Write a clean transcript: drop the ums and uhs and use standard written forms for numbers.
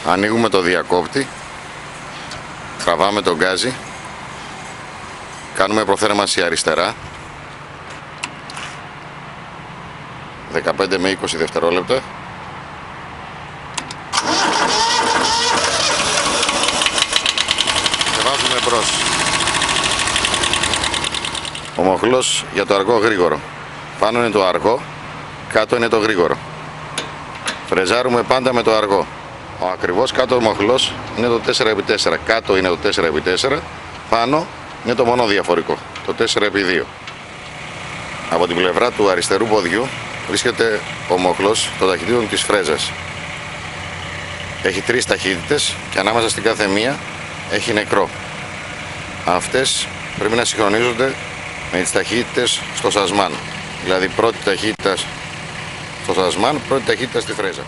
Ανοίγουμε το διακόπτη, τραβάμε τον γκάζι, κάνουμε προθέρμανση αριστερά 15 με 20 δευτερόλεπτα. Και βάζουμε μπρος. Ο μοχλός για το αργό γρήγορο. Πάνω είναι το αργό, κάτω είναι το γρήγορο. Φρεζάρουμε πάντα με το αργό. Ο ακριβώς κάτω μοχλός είναι το 4x4, κάτω είναι το 4x4, πάνω είναι το μόνο διαφορικό, το 4x2. Από την πλευρά του αριστερού ποδιού βρίσκεται ο μοχλός των ταχυτήτων της φρέζας. Έχει 3 ταχύτητες και ανάμεσα στην κάθε μία έχει νεκρό. Αυτές πρέπει να συγχρονίζονται με τις ταχύτητες στο σασμάν. Δηλαδή πρώτη ταχύτητα στο σασμάν, πρώτη ταχύτητα στη φρέζα.